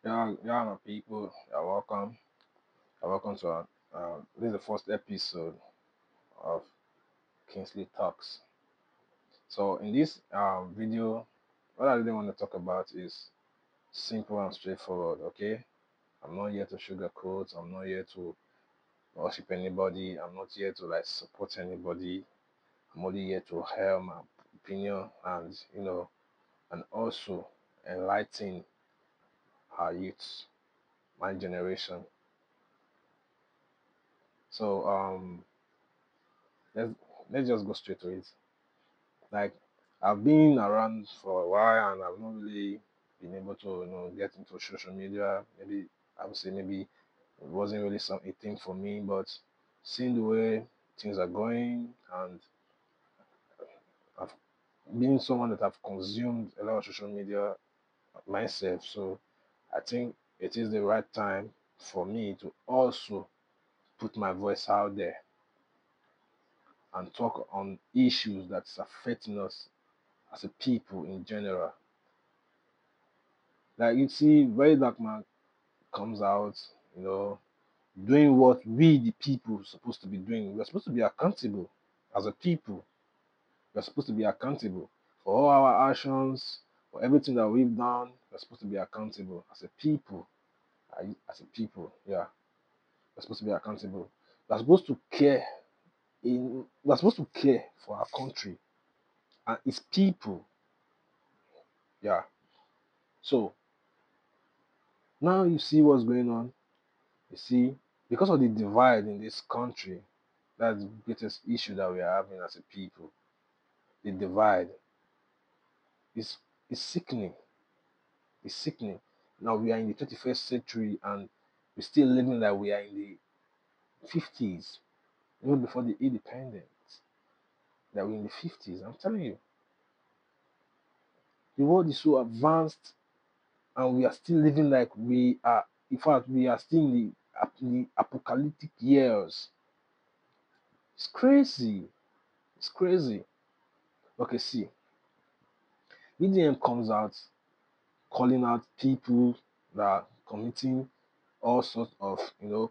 Yeah, my people. You're welcome. You're welcome to this is the first episode of Kingsley Talks. So in this video, what I really want to talk about is simple and straightforward. Okay, I'm not here to sugarcoat. I'm not here to worship anybody. I'm not here to like support anybody. I'm only here to hear my opinion and and also enlighten our youths, my generation. So let's let's just go straight to it. Like I've been around for a while and I've not really been able to get into social media. Maybe I would say maybe it wasn't really some a thing for me, but seeing the way things are going and I've been someone that I've consumed a lot of social media myself, so I think it is the right time for me to also put my voice out there and talk on issues that's affecting us as a people in general. Like you see, very dark man comes out, you know, doing what we the people supposed to be doing. We're supposed to be accountable as a people. We're supposed to be accountable for all our actions, for everything that we've done. We're supposed to be accountable as a people. As a people, yeah. We're supposed to be accountable. We're supposed to care we're supposed to care for our country and its people. Yeah. So now you see what's going on. You see, because of the divide in this country, that's the greatest issue that we are having as a people. The divide is is sickening. It's sickening. Now we are in the 21st century and we're still living like we are in the 50s, even before the independence. That we're in the 50s. I'm telling you, the world is so advanced and we are still living like we are. In fact, we are still in the apocalyptic years. It's crazy. It's crazy. Okay, see, BDM comes out calling out people that are committing all sorts of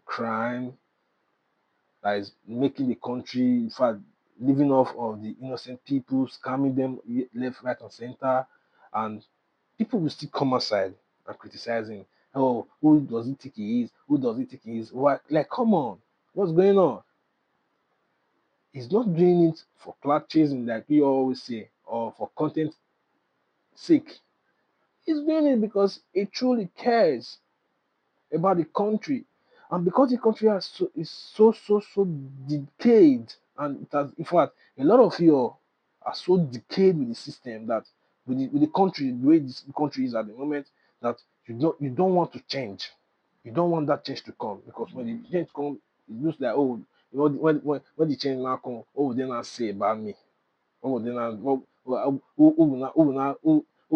crime that is making the country, in fact, living off of the innocent people, scamming them left, right, and center, and people will still come outside and criticize him. Oh, who does he think he is? Who does he think he is? What? Like, come on, what's going on? He's not doing it for clout chasing, like we always say, or for content sake. He's doing it because he truly cares about the country, and because the country is so decayed, and it has, in fact, a lot of you are so decayed with the system that with the country, the way this country is at the moment, that you don't want to change. You don't want that change to come, because when the change come, it looks like, oh, when the change now come, what would they not say about me? What would they not who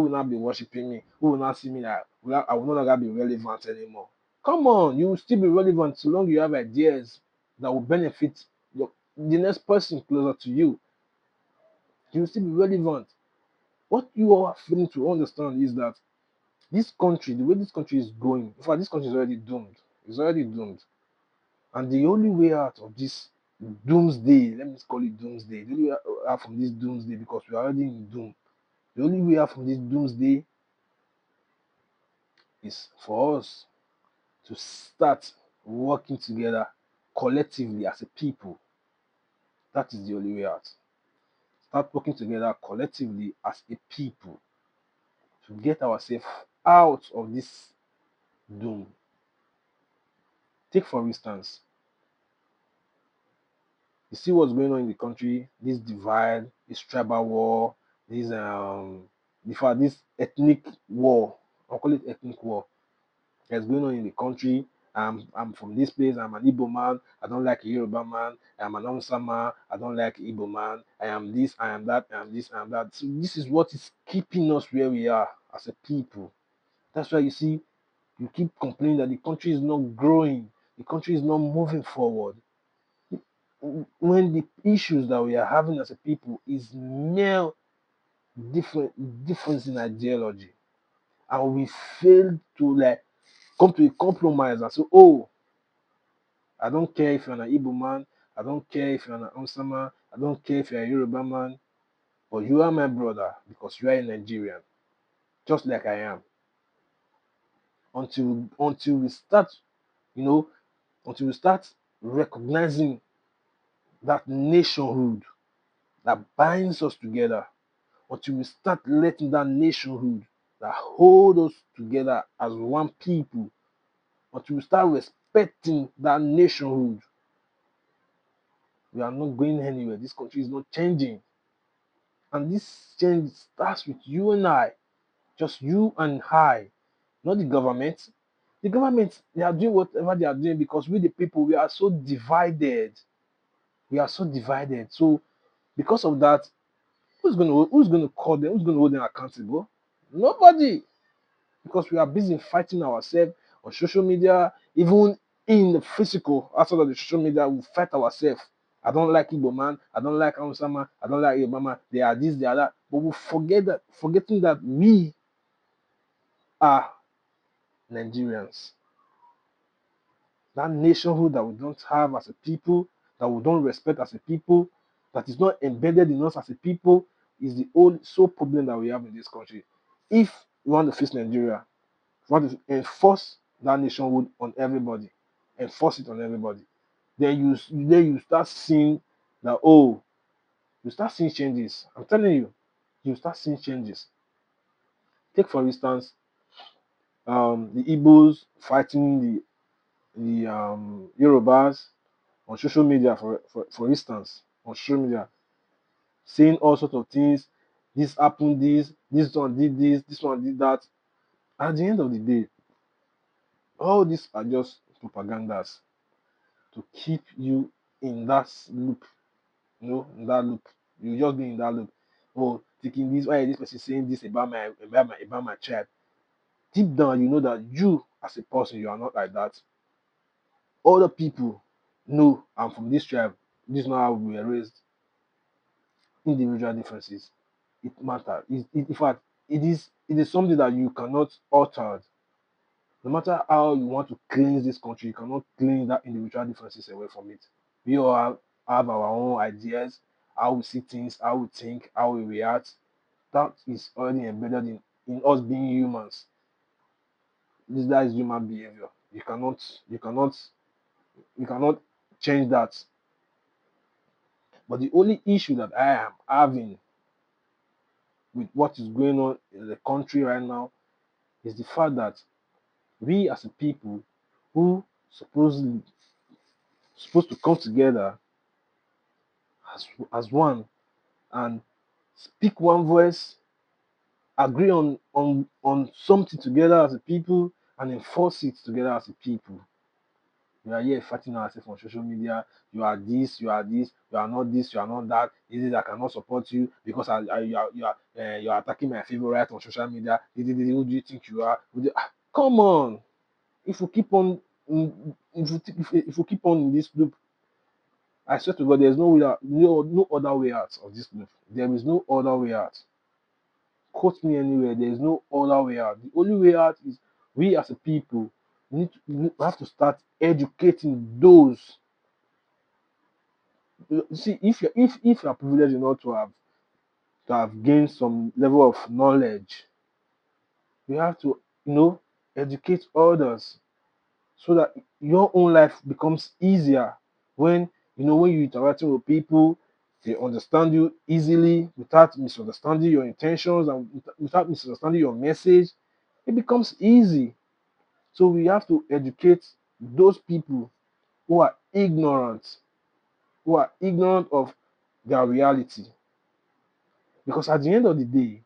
will not be worshiping me? Who will not see me that I will no longer be relevant anymore? Come on, you will still be relevant so long you have ideas that will benefit the next person closer to you. You will still be relevant. What you are failing to understand is that this country, the way this country is going, in fact, this country is already doomed. It's already doomed. And the only way out of this doomsday, let me call it doomsday, the only way out from this doomsday, because we are already in doom, the only way out from this doomsday is for us to start working together collectively as a people. That is the only way out. Start working together collectively as a people to get ourselves out of this doom. Take for instance, you see what's going on in the country, this divide, this tribal war, this in fact this ethnic war. I'll call it ethnic war that's going on in the country. I'm from this place. I'm an Igbo man. I don't like a Yoruba man. I'm an Hausa man. I don't like Igbo man. I am this. I am that. I am this. I am that. So this is what is keeping us where we are as a people. That's why you see, you keep complaining that the country is not growing. The country is not moving forward. When the issues that we are having as a people is mere difference in ideology, and we fail to like come to a compromise and say, oh, I don't care if you're an Igbo man, I don't care if you're an Hausa man, I don't care if you're a Yoruba man, but you are my brother because you are a Nigerian, just like I am. Until we start, you know, until we start recognizing that nationhood that binds us together, until we start letting that nationhood that hold us together as one people, until we start respecting that nationhood, we are not going anywhere. This country is not changing. And this change starts with you and I, just you and I, not the government. The government, they are doing whatever they are doing because we, the people, we are so divided. We are so divided. So, because of that, who's going to call them? Who's going to hold them accountable? Nobody. Because we are busy fighting ourselves on social media, even in the physical, outside of the social media, we fight ourselves. I don't like Igbo man, I don't like Hausa man, I don't like Yoruba man, they are this, they are that. But we forgetting that we are Nigerians. That nationhood that we don't have as a people, that we don't respect as a people, that is not embedded in us as a people, is the only sole problem that we have in this country. If we want to fix Nigeria, want to enforce that nationhood on everybody, enforce it on everybody. Then you start seeing that, oh, you start seeing changes. I'm telling you, you start seeing changes. Take for instance, the Igbos fighting the Yorubas on social media, for instance, on social media, saying all sorts of things. This happened, this one did this one did that. At the end of the day, all these are just propagandas to keep you in that loop, in that loop. You just be in that loop. Oh, thinking this, why is this person saying this about my tribe? Deep down, you know that you as a person, you are not like that. Other people know I'm from this tribe. This is not how we were raised. Individual differences, it matters. In fact, it is something that you cannot alter. No matter how you want to cleanse this country, you cannot clean that individual differences away from it. We all have our own ideas, how we see things, how we think, how we react. That is already embedded in us being humans. That is human behavior. You cannot change that. But the only issue that I am having with what is going on in the country right now is the fact that we as a people who supposed to come together as one and speak one voice, agree on something together as a people, and enforce it together as a people. We are here fighting ourselves on social media. You are this, you are this, you are not this, you are not that. This is I cannot support you because you are attacking my favorite on social media. Who do you think you are? Come on. If we keep on if we keep on in this loop, I swear to God, there's no other way out of this loop. There is no other way out. Quote me anywhere. There is no other way out. The only way out is we as a people we have to start educating those. You see, if you are privileged enough to have gained some level of knowledge, you have to educate others so that your own life becomes easier when you interacting with people, they understand you easily without misunderstanding your intentions and without misunderstanding your message. It becomes easy. So we have to educate those people who are ignorant of their reality. Because at the end of the day,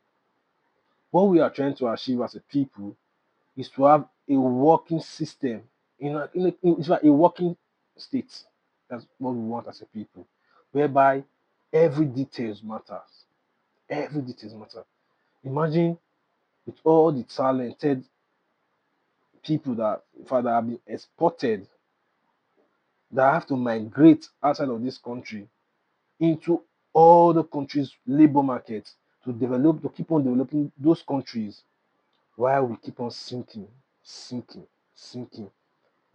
what we are trying to achieve as a people is to have a working system it's like a working state. That's what we want as a people, whereby every details matters. Every details matter. Imagine with all the talented people that, in fact, that have been exported, that have to migrate outside of this country into all the countries' labor markets to keep on developing those countries while we keep on sinking, sinking, sinking.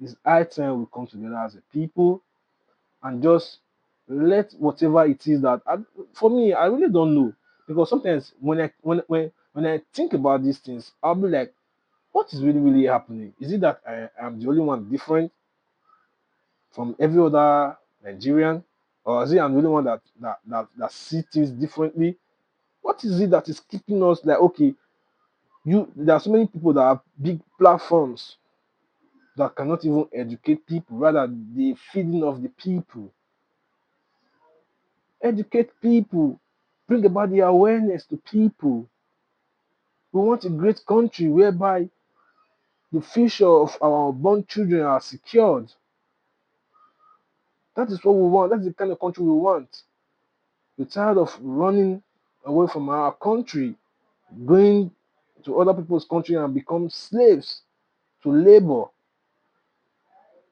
It's high time we come together as a people and just let whatever it is that for me, I really don't know, because sometimes when I think about these things, I'll be like, what is really happening? Is it that I am the only one different from every other Nigerian, or is it I'm the only one that see things differently? What is it that is keeping us like, okay, you there are so many people that have big platforms that cannot even educate people, rather they feeding off the people. Educate people, bring about the awareness to people. We want a great country whereby the future of our born children are secured. That is what we want. That's the kind of country we want. We're tired of running away from our country, going to other people's country and become slaves to labor,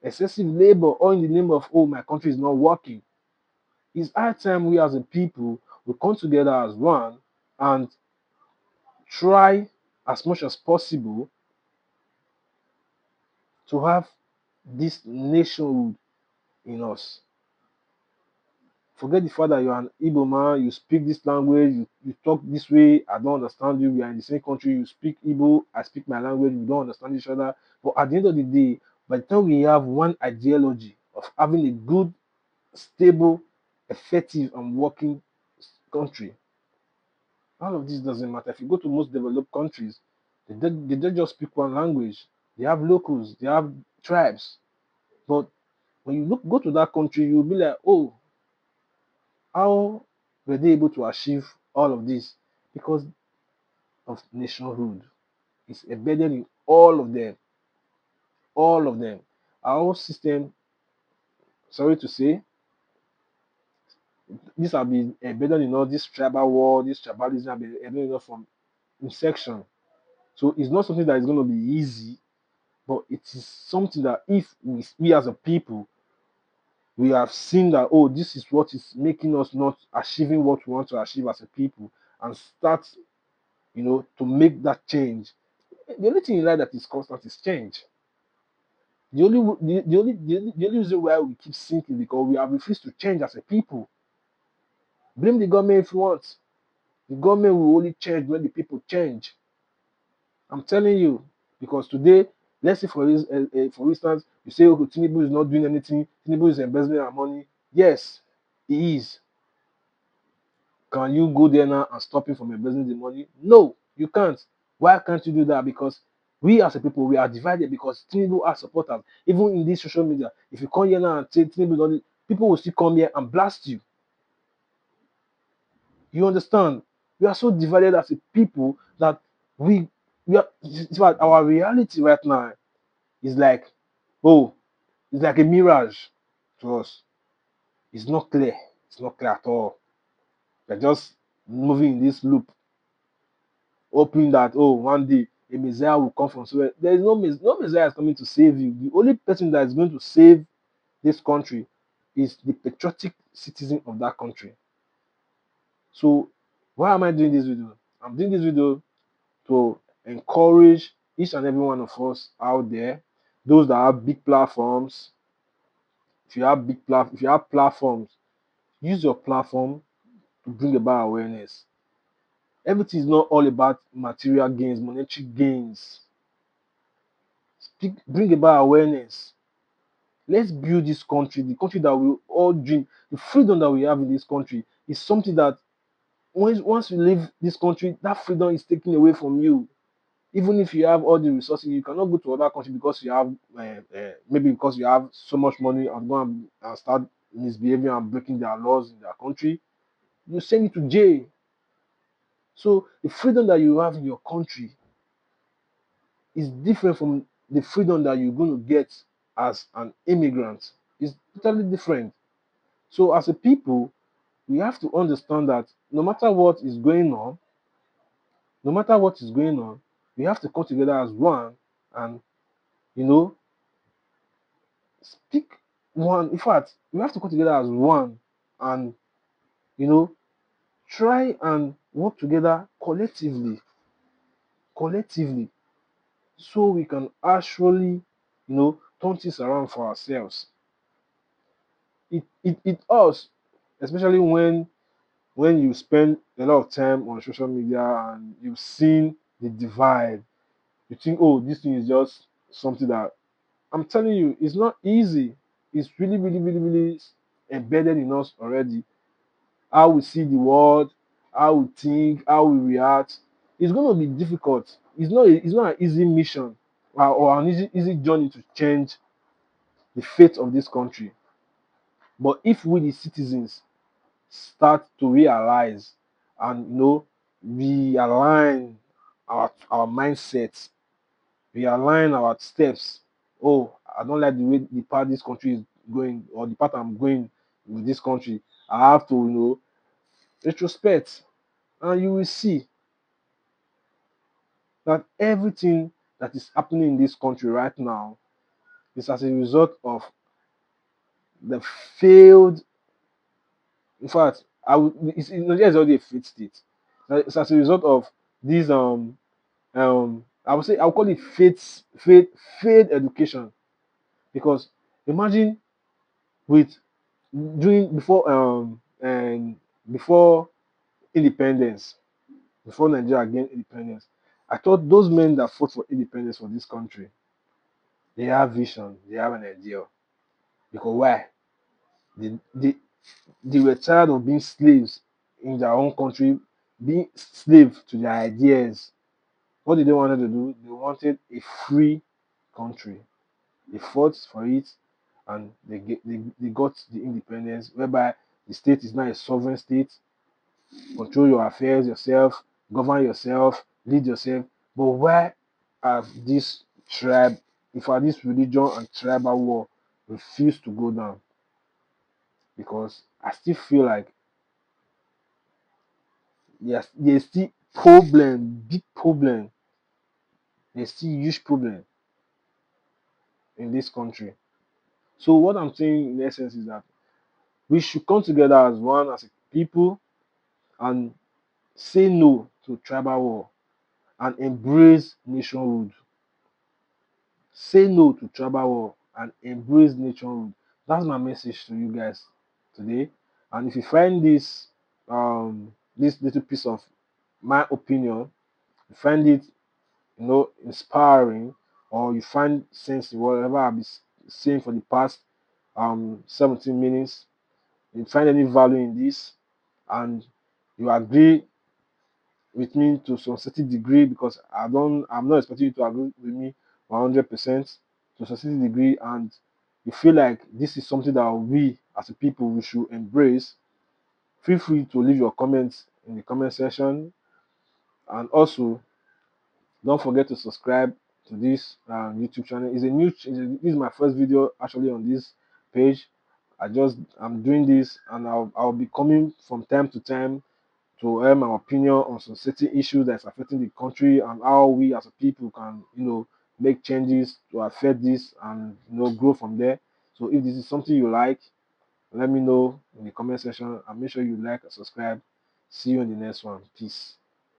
excessive labor, all in the name of, oh, my country is not working. It's high time we as a people will come together as one and try as much as possible to have this nationhood in us. Forget the fact that you're an Igbo man, you speak this language, you talk this way, I don't understand you. We are in the same country, you speak Igbo, I speak my language, we don't understand each other. But at the end of the day, by the time we have one ideology of having a good, stable, effective, and working country, all of this doesn't matter. If you go to most developed countries, they don't just speak one language. They have locals, they have tribes. But when you go to that country, you'll be like, oh, how were they able to achieve all of this? Because of nationhood. It's embedded in all of them. All of them. Our whole system, sorry to say, this have been embedded in all this tribal war, this tribalism have been embedded from inception. So it's not something that is going to be easy, but it is something that if we as a people, we have seen that, oh, this is what is making us not achieving what we want to achieve as a people, and start, to make that change. The only thing in life that is constant is change. The only reason why we keep sinking is because we have refused to change as a people. Blame the government if you want. The government will only change when the people change. I'm telling you, because today, let's say for instance, you say, okay, Tinubu is not doing anything. Tinubu is embezzling our money. Yes, he is. Can you go there now and stop him from embezzling the money? No, you can't. Why can't you do that? Because we as a people, we are divided, because Tinubu has supporters. Even in this social media, if you come here now and say Tinubu, people will still come here and blast you. You understand? We are so divided as a people that we are, in fact, our reality right now is like, oh, it's like a mirage to us. It's not clear. It's not clear at all. We're just moving in this loop, hoping that, oh, one day a Messiah will come from somewhere. There is no Messiah is coming to save you. The only person that is going to save this country is the patriotic citizen of that country. So why am I doing this video? I'm doing this video to encourage each and every one of us out there, those that have big platforms. If you have platforms, use your platform to bring about awareness. Everything is not all about material gains, monetary gains. Bring about awareness. Let's build this country, the country that we all dream. The freedom that we have in this country is something that once you leave this country, that freedom is taken away from you. Even if you have all the resources, you cannot go to other country because you have maybe because you have so much money and go and start misbehaving and breaking their laws in their country. You send it to jail. So the freedom that you have in your country is different from the freedom that you're going to get as an immigrant. It's totally different. So as a people, we have to understand that no matter what is going on, we have to come together as one and you know speak one. In fact, we have to come together as one and you know try and work together collectively, so we can actually turn things around for ourselves. It us, especially when you spend a lot of time on social media and you've seen the divide, you think, oh, this thing is just something that, I'm telling you, it's not easy. It's really, really, really, really embedded in us already. How we see the world, how we think, how we react. It's going to be difficult. It's not an easy mission, or an easy journey to change the fate of this country. But if we, the citizens, start to realize and realign our mindsets, realign our steps. Oh, I don't like the way the path this country is going, or the path I'm going with this country. I have to, retrospect, and you will see that everything that is happening in this country right now is as a result of the failed. In fact, it's not just already a failed state. It's as a result of these I would say, I'll call it failed education. Because imagine, with during before and before independence, before Nigeria gained independence, I thought those men that fought for independence for this country, they have vision, they have an idea. Because why? They were tired of being slaves in their own country, being slaves to their ideas. What did they wanted to do? They wanted a free country. They fought for it, and they got the independence, whereby the state is now a sovereign state. Control your affairs yourself, govern yourself, lead yourself. But why have this tribe, in fact, this religion and tribal war refused to go down? Because I still feel like there's still problem, big problem. There's still huge problem in this country. So what I'm saying in essence is that we should come together as one, as a people, and say no to tribal war and embrace nationhood. Say no to tribal war and embrace nationhood. That's my message to you guys today. And if you find this little piece of my opinion, you find it inspiring, or you find sense in whatever I've been saying for the past 17 minutes, you find any value in this, and you agree with me to some certain degree, because I'm not expecting you to agree with me 100% to a certain degree, and you feel like this is something that we as a people we should embrace, feel free to leave your comments in the comment section. And also, don't forget to subscribe to this YouTube channel. This is my first video actually on this page. I'm doing this, and I'll be coming from time to time to air my opinion on some certain issues that's affecting the country, and how we as a people can make changes to affect this, and grow from there. So if this is something you like, let me know in the comment section, and make sure you like and subscribe. See you in the next one. Peace.